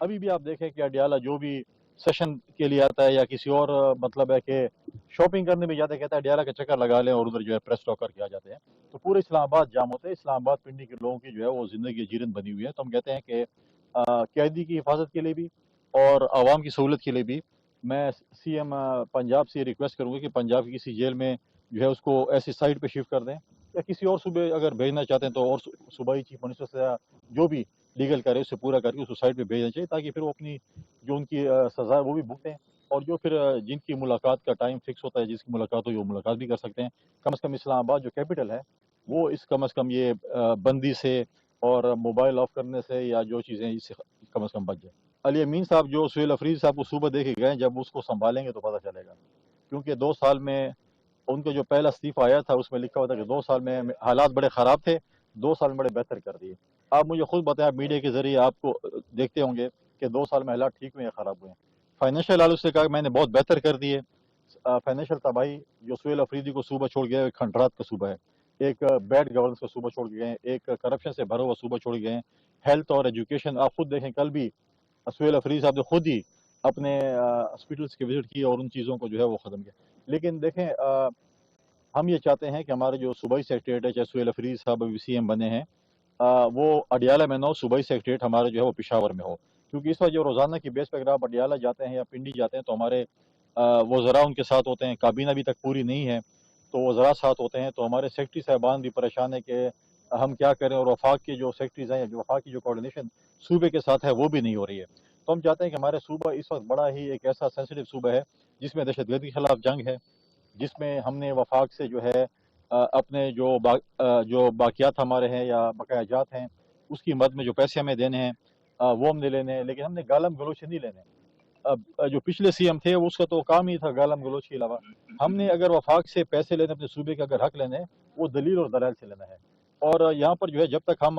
ابھی بھی آپ دیکھیں کہ اڈیالہ جو بھی سیشن کے لیے آتا ہے یا کسی اور مطلب ہے کہ شاپنگ کرنے بھی جاتے ہیں، کہتا ہے اڈیالہ کا چکر لگا لیں اور ادھر جو ہے پریس ٹاک کر کے آ جاتے ہیں، تو پورے اسلام آباد جام ہوتے ہیں۔ اسلام آباد پنڈی کے لوگوں کی جو ہے وہ زندگی جیرن بنی ہوئی ہے، تو ہم کہتے ہیں کہ قیدی کی حفاظت کے لیے بھی اور عوام کی سہولت کے لیے بھی میں سی ایم پنجاب سے ریکویسٹ کروں گا کہ پنجاب کی کسی جیل میں جو ہے اس کو ایسی سائٹ پہ شفٹ کر دیں، یا کسی اور صوبے اگر بھیجنا چاہتے ہیں تو اور صوبائی چیف منسٹر سے جو بھی لیگل کرے اسے پورا کر کے اس کو سائٹ پہ بھیجنا چاہیے، تاکہ پھر وہ اپنی جو ان کی سزا ہے وہ بھی بھگتیں، اور جو پھر جن کی ملاقات کا ٹائم فکس ہوتا ہے، جس کی ملاقات ہو وہ ملاقات بھی کر سکتے ہیں۔ کم از کم اسلام آباد جو کیپٹل ہے وہ اس کم از کم یہ بندی سے اور موبائل آف کرنے سے یا جو چیزیں اس سے کم از کم بچ جائے۔ علی امین صاحب جو سہیل افریدی صاحب کو صوبہ دے کے گئے، جب اس کو سنبھالیں گے تو پتہ چلے گا، کیونکہ 2 سال میں ان کا جو پہلا استعفیٰ آیا تھا اس میں لکھا ہوا تھا کہ 2 سال میں حالات بڑے خراب تھے، 2 سال میں بڑے بہتر کر دیے۔ آپ مجھے خود بتائیں، میڈیا کے ذریعے آپ کو دیکھتے ہوں گے کہ 2 سال میں حالات ٹھیک ہوئے یا خراب ہوئے ہیں۔ فائنینشیل حالت سے کہا کہ میں نے بہت بہتر کر دیے۔ فائنینشیل تباہی جو سہیل افریدی کو صوبہ چھوڑ گیا، ایک کھنڈرات کا صوبہ ہے، ایک بیڈ گورننس کا صوبہ چھوڑ کے گئے ہیں، ایک کرپشن سے بھرا ہوا صوبہ چھوڑ کے گئے ہیں۔ ہیلتھ اور ایجوکیشن آپ خود دیکھیں، کل بھی سہیل افریدی صاحب نے خود ہی اپنے ہاسپٹلس کی وزٹ کی اور ان چیزوں کو جو ہے وہ ختم کیا۔ لیکن دیکھیں ہم یہ چاہتے ہیں کہ ہمارے جو صوبائی سیکریٹریٹ ہے، چاہے سہیل افریدی صاحب ابھی سی ایم بنے ہیں، وہ اڈیالہ میں نہ ہو، صوبائی سیکریٹریٹ ہمارا جو ہے وہ پشاور میں ہو، کیونکہ اس وقت جو روزانہ کی بیس پہ اگر آپ اڈیالہ جاتے ہیں یا پنڈی جاتے ہیں تو ہمارے وزراء ان کے ساتھ ہوتے ہیں، کابینہ ابھی تک پوری نہیں ہے تو وزراء ساتھ ہوتے ہیں، تو ہمارے سیکرٹری صاحبان بھی پریشان ہیں کہ ہم کیا کریں، اور وفاق کے جو سیکرٹریز ہیں، جو وفاق کی جو کوارڈینیشن صوبے کے ساتھ ہے وہ بھی نہیں ہو رہی ہے۔ تو ہم چاہتے ہیں کہ ہمارے صوبہ اس وقت بڑا ہی ایک ایسا سینسٹیو صوبہ ہے جس میں دہشت گردی کے خلاف جنگ ہے، جس میں ہم نے وفاق سے جو ہے اپنے جو باقیات ہمارے ہیں یا بقایا جات ہیں اس کی مد میں جو پیسے ہمیں دینے ہیں وہ ہم نے لینے ہیں، لیکن ہم نے گالم گلوچ نہیں لینے۔ اب جو پچھلے سی ایم تھے اس کا تو کام ہی تھا گالم گلوچ کے علاوہ، ہم نے اگر وفاق سے پیسے لینے، اپنے صوبے کا اگر حق لینے، وہ دلیل اور دلائل سے لینا ہے۔ اور یہاں پر جو ہے جب تک ہم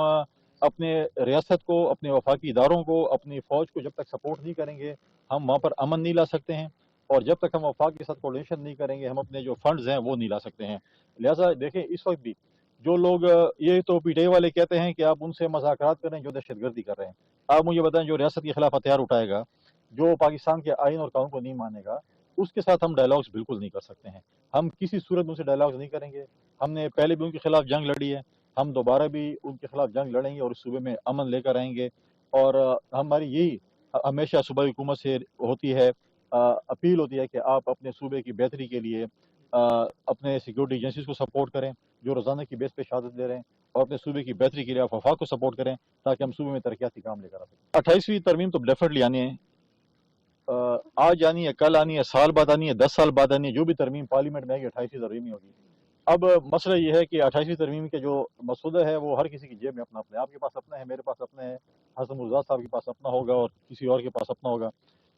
اپنے ریاست کو، اپنے وفاقی اداروں کو، اپنی فوج کو جب تک سپورٹ نہیں کریں گے، ہم وہاں پر امن نہیں لا سکتے ہیں، اور جب تک ہم وفاق کے ساتھ کوارڈینیشن نہیں کریں گے، ہم اپنے جو فنڈز ہیں وہ نہیں لا سکتے ہیں۔ لہٰذا دیکھیں اس وقت بھی جو لوگ یہ تو پی ٹی آئی والے کہتے ہیں کہ آپ ان سے مذاکرات کریں جو دہشت گردی کر رہے ہیں، آپ مجھے بتائیں جو ریاست کے خلاف ہتھیار اٹھائے گا، جو پاکستان کے آئین اور قانون کو نہیں مانے گا، اس کے ساتھ ہم ڈائلاگس بالکل نہیں کر سکتے ہیں۔ ہم کسی صورت میں ان سے ڈائلاگس نہیں کریں گے۔ ہم نے پہلے بھی ان کے خلاف جنگ لڑی ہے، ہم دوبارہ بھی ان کے خلاف جنگ لڑیں گے اور اس صوبے میں امن لے کر آئیں گے۔ اور ہماری یہی ہمیشہ صوبائی حکومت سے ہوتی ہے، اپیل ہوتی ہے کہ آپ اپنے صوبے کی بہتری کے لیے اپنے سیکیورٹی ایجنسیز کو سپورٹ کریں جو روزانہ کی بیس پہ شہادت دے رہے ہیں، اور اپنے صوبے کی بہتری کے لیے آپ وفاق کو سپورٹ کریں تاکہ ہم صوبے میں ترقیاتی کام لے کر آ سکیں۔ 28ویں ترمیم تو ڈیفینیٹلی آنی ہے، آج آنی ہے، کل آنی ہے، سال بعد آنی ہے، 10 سال بعد آنی ہے، جو بھی ترمیم پارلیمنٹ میں آئے گی 28ویں ترمیم ہی ہوگی۔ اب مسئلہ یہ ہے کہ 28ویں ترمیم کے جو مسودہ ہے وہ ہر کسی کی جیب میں اپنا اپنا ہے، آپ کے پاس اپنا ہے، میرے پاس اپنا ہے، حسن مرزا صاحب کے پاس اپنا ہوگا اور کسی اور کے پاس اپنا ہوگا۔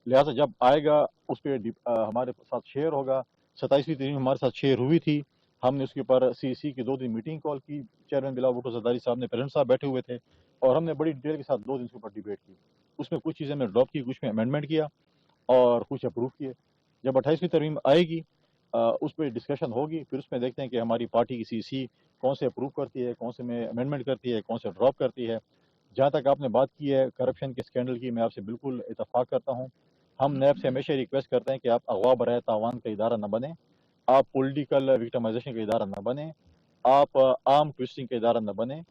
لہٰذا جب آئے گا اس پہ ہمارے ساتھ شیئر ہوگا۔ 27ویں ترمیم ہمارے ساتھ شیئر ہوئی تھی، ہم نے اس کے اوپر سی سی کی 2 دن میٹنگ کال کی، چیئرمین بلاول بھٹو زرداری صاحب نے، پریزیڈنٹ صاحب بیٹھے ہوئے تھے، اور ہم نے بڑی ڈیٹیل کے ساتھ 2 دن کے اوپر ڈیبیٹ کی۔ اس میں کچھ چیزیں میں ڈراپ کی، کچھ میں امینڈمنٹ کیا اور کچھ اپروو کیے۔ جب 28ویں ترمیم آئے گی اس پہ ڈسکشن ہوگی، پھر اس میں دیکھتے ہیں کہ ہماری پارٹی کی سی سی کون سے اپروو کرتی ہے، کون سے میں امینڈمنٹ کرتی ہے، کون سے ڈراپ کرتی ہے۔ جہاں تک آپ نے بات کی ہے کرپشن کے اسکینڈل کی، میں آپ سے بالکل اتفاق کرتا ہوں۔ ہم نیب سے ہمیشہ ریکویسٹ کرتے ہیں کہ آپ اغوا برائے تاوان کا ادارہ نہ بنیں، آپ پولیٹیکل وکٹمائزیشن کا ادارہ نہ بنیں، آپ آرم ٹویسٹنگ کا ادارہ نہ بنیں۔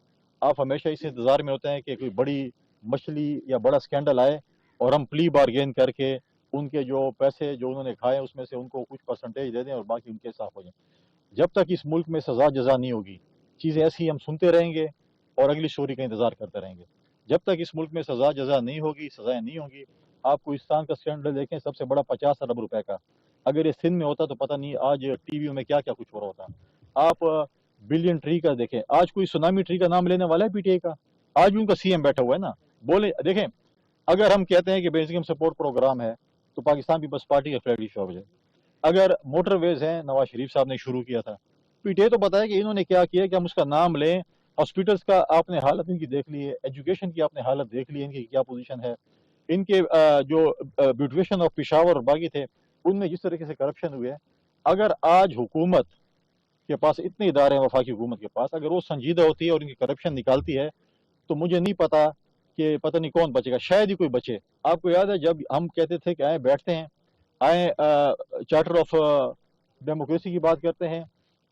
آپ ہمیشہ اس انتظار میں ہوتے ہیں کہ کوئی بڑی مچھلی یا بڑا اسکینڈل آئے اور ہم پلی بارگین کر کے ان کے جو پیسے جو انہوں نے کھائے اس میں سے ان کو کچھ پرسنٹیج دے دیں اور باقی ان کے صاف ہو جائیں۔ جب تک اس ملک میں سزا جزا نہیں ہوگی، چیزیں ایسی ہم سنتے رہیں گے اور اگلی اسٹوری کا انتظار کرتے رہیں گے۔ جب تک اس ملک میں سزا جزا نہیں ہوگی، سزائیں نہیں ہوں گی، آپ کوہستان کا اسکینڈل دیکھیں، سب سے بڑا 50 ارب روپے کا، اگر یہ سندھ میں ہوتا تو پتہ نہیں آج ٹی ویوں میں کیا کیا کچھ ہو رہا ہوتا۔ آپ بلین ٹری کا دیکھیں، آج کوئی سونامی ٹری کا نام لینے والا ہے پی ٹی آئی کا؟ آج بھی ان کا سی ایم بیٹھا ہوا ہے نا، بولے دیکھیں اگر ہم کہتے ہیں کہ بیسک انکم سپورٹ پروگرام ہے تو پاکستان پیپلز پارٹی کا فلیگشپ شعبہ ہے۔ اگر موٹر ویز ہیں، نواز شریف صاحب نے شروع کیا تھا، پی ٹی آئی تو بتایا کہ انہوں نے کیا کیا کہ ہم اس کا نام لیں۔ ہاسپٹلس کا آپ نے حالت ان کی دیکھ لی ہے، ایجوکیشن کی آپ نے حالت دیکھ لی ہے، ان کی کیا پوزیشن ہے، ان کے جو بیوٹیفیشن آف پشاور اور باقی تھے ان میں جس طریقے سے کرپشن ہوئے ہے۔ اگر آج حکومت کے پاس اتنے ادارے ہیں، وفاقی حکومت کے پاس، اگر وہ سنجیدہ ہوتی ہے اور ان کی کرپشن نکالتی ہے تو مجھے نہیں پتا کہ پتہ نہیں کون بچے گا، شاید ہی کوئی بچے۔ آپ کو یاد ہے جب ہم کہتے تھے کہ آئیں بیٹھتے ہیں، آئیں چارٹر آف ڈیموکریسی کی بات کرتے ہیں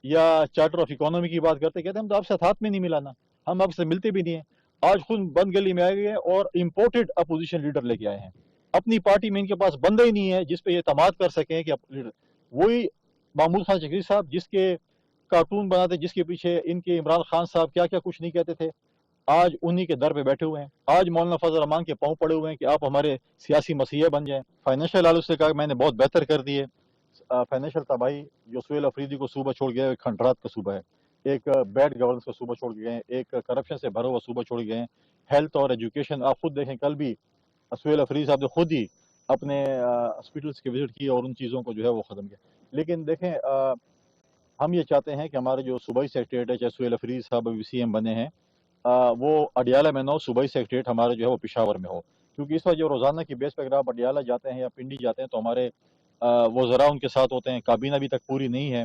یا چارٹر آف اکانومی کی بات کرتے ہیں، کہتے ہیں ہم تو آپ سے ہاتھ میں نہیں ملانا، ہم آپ سے ملتے بھی نہیں ہیں۔ آج خود بند گلی میں آئے گئے ہیں اور امپورٹڈ اپوزیشن لیڈر لے کے آئے ہیں۔ اپنی پارٹی میں ان کے پاس بندہ ہی نہیں ہے جس پہ یہ اعتماد کر سکیں کہ لیڈر وہی محمود خان چکری صاحب جس کے کارٹون بناتے، جس کے پیچھے ان کے عمران خان صاحب کیا کیا کچھ نہیں کہتے تھے، آج انہی کے در پہ بیٹھے ہوئے ہیں۔ آج مولانا فضل الرحمان کے پاؤں پڑے ہوئے ہیں کہ آپ ہمارے سیاسی مسیح بن جائیں۔ فائنینشیل حالت سے کہا کہ میں نے بہت بہتر کر دی ہے۔ فائنینشیل تباہی جو سہیل افریدی کو صوبہ چھوڑ گیا ہے، ایک کھنڈرات کا صوبہ ہے، ایک بیڈ گورننس کا صوبہ چھوڑ کے گئے ہیں، ایک کرپشن سے بھرا ہوا صوبہ چھوڑ کے گئے ہیں۔ ہیلتھ اور ایجوکیشن آپ خود دیکھیں، کل بھی سہیل افریدی صاحب نے خود ہی اپنے ہاسپٹلس کی وزٹ کی اور ان چیزوں کو جو ہے وہ ختم کیا۔ لیکن دیکھیں ہم یہ چاہتے ہیں کہ ہمارے جو صوبائی سیکریٹریٹ ہے، چاہے سہیل افریدی صاحب ابھی سی ایم بنے ہیں، وہ اڈیالہ میں نہ ہو، صوبائی سیکریٹریٹ ہمارا جو ہے وہ پشاور میں ہو، کیونکہ اس وقت جو روزانہ کی بیس پہ اگر آپ اڈیالہ جاتے ہیں یا پنڈی جاتے ہیں تو ہمارے وزراء ان کے ساتھ ہوتے ہیں، کابینہ ابھی تک پوری نہیں ہے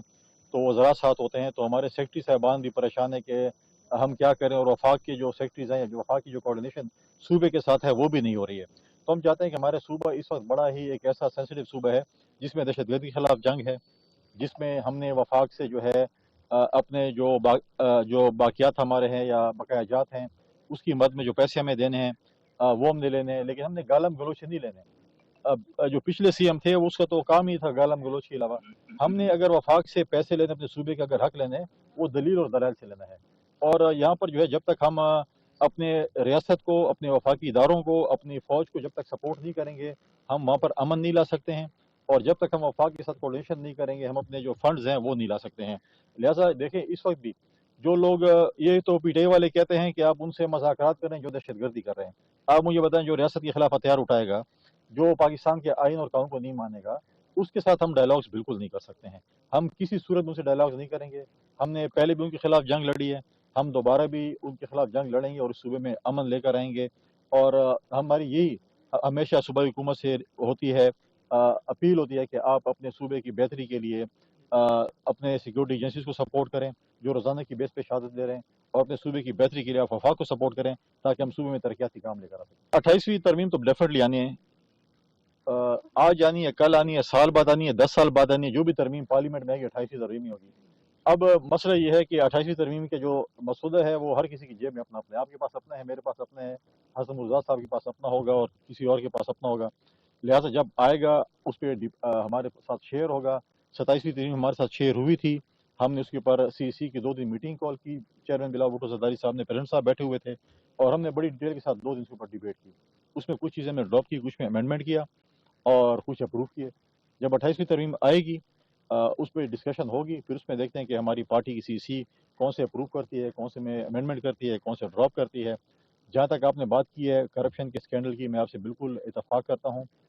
تو وزراء ساتھ ہوتے ہیں، تو ہمارے سیکرٹری صاحبان بھی پریشان ہیں کہ ہم کیا کریں، اور وفاق کے جو سیکرٹریز ہیں، جو وفاق کی جو کوارڈینیشن صوبے کے ساتھ ہے وہ بھی نہیں ہو رہی ہے۔ تو ہم چاہتے ہیں کہ ہمارے صوبہ اس وقت بڑا ہی ایک ایسا سینسٹیو صوبہ ہے جس میں دہشت گردی کے خلاف جنگ ہے، جس میں ہم نے وفاق سے جو ہے اپنے جو باقیات ہمارے ہیں یا بقایا جات ہیں اس کی مد میں جو پیسے ہمیں دینے ہیں وہ ہم نے لینے ہیں، لیکن ہم نے گالم گلوچ نہیں لینے۔ اب جو پچھلے سی ایم تھے اس کا تو کام ہی تھا گالم گلوچ کے علاوہ۔ ہم نے اگر وفاق سے پیسے لینے، اپنے صوبے کے اگر حق لینے، وہ دلیل اور دلائل سے لینا ہے۔ اور یہاں پر جو ہے جب تک ہم اپنے ریاست کو، اپنے وفاقی اداروں کو، اپنی فوج کو جب تک سپورٹ نہیں کریں گے، ہم وہاں پر امن نہیں لا سکتے ہیں، اور جب تک ہم وفاق کے ساتھ کوارڈینیشن نہیں کریں گے، ہم اپنے جو فنڈز ہیں وہ نہیں لا سکتے ہیں۔ لہٰذا دیکھیں اس وقت بھی جو لوگ یہ تو پی ٹی آئی والے کہتے ہیں کہ آپ ان سے مذاکرات کریں جو دہشت گردی کر رہے ہیں، آپ مجھے بتائیں جو ریاست کے خلاف ہتھیار اٹھائے گا، جو پاکستان کے آئین اور قانون کو نہیں مانے گا، اس کے ساتھ ہم ڈائلاگز بالکل نہیں کر سکتے ہیں۔ ہم کسی صورت میں ان سے ڈائلاگز نہیں کریں گے۔ ہم نے پہلے بھی ان کے خلاف جنگ لڑی ہے، ہم دوبارہ بھی ان کے خلاف جنگ لڑیں گے اور اس صوبے میں امن لے کر آئیں گے۔ اور ہماری یہی ہمیشہ صوبائی حکومت سے ہوتی ہے، اپیل ہوتی ہے کہ آپ اپنے صوبے کی بہتری کے لیے اپنے سیکورٹی ایجنسیز کو سپورٹ کریں جو روزانہ کی بیس پہ شہادت دے رہے ہیں، اور اپنے صوبے کی بہتری کے لیے آپ وفاق کو سپورٹ کریں تاکہ ہم صوبے میں ترقیاتی کام لے کر آ سکیں۔ 28ویں ترمیم تو ڈیفینیٹلی آنی ہے، آج آنی ہے، کل آنی ہے، سال بعد آنی ہے، 10 سال بعد آنی ہے، جو بھی ترمیم پارلیمنٹ میں آئے گی 28ویں ترمیم ہی ہوگی۔ اب مسئلہ یہ ہے کہ 28ویں ترمیم کے جو مسودہ ہے وہ ہر کسی کی جیب میں اپنا اپنا ہے، آپ کے پاس اپنا ہے، میرے پاس اپنا ہے، حسن مرزا صاحب کے پاس اپنا ہوگا اور کسی اور کے پاس اپنا ہوگا۔ لہٰذا جب آئے گا اس پہ ہمارے ساتھ شیئر ہوگا۔ 27ویں ترمیم ہمارے ساتھ شیئر ہوئی تھی، ہم نے اس کے اوپر سی کی 2 دن میٹنگ کال کی، چیئرمین بلاول بھٹو زرداری صاحب نے، پریزیڈنٹ صاحب بیٹھے ہوئے تھے، اور ہم نے بڑی ڈیٹیل کے ساتھ 2 دن اس کے اوپر ڈیبیٹ کی۔ اس میں کچھ چیزیں میں ڈراپ کی، کچھ میں امینڈمنٹ کیا اور کچھ اپروو کیے۔ جب 28ویں ترمیم آئے گی اس پہ ڈسکشن ہوگی، پھر اس میں دیکھتے ہیں کہ ہماری پارٹی کی سی کون سے اپروو کرتی ہے، کون سے میں امینڈمنٹ کرتی ہے، کون سے ڈراپ کرتی ہے۔ جہاں تک آپ نے بات کی ہے کرپشن کے اسکینڈل کی، میں آپ سے بالکل اتفاق کرتا ہوں۔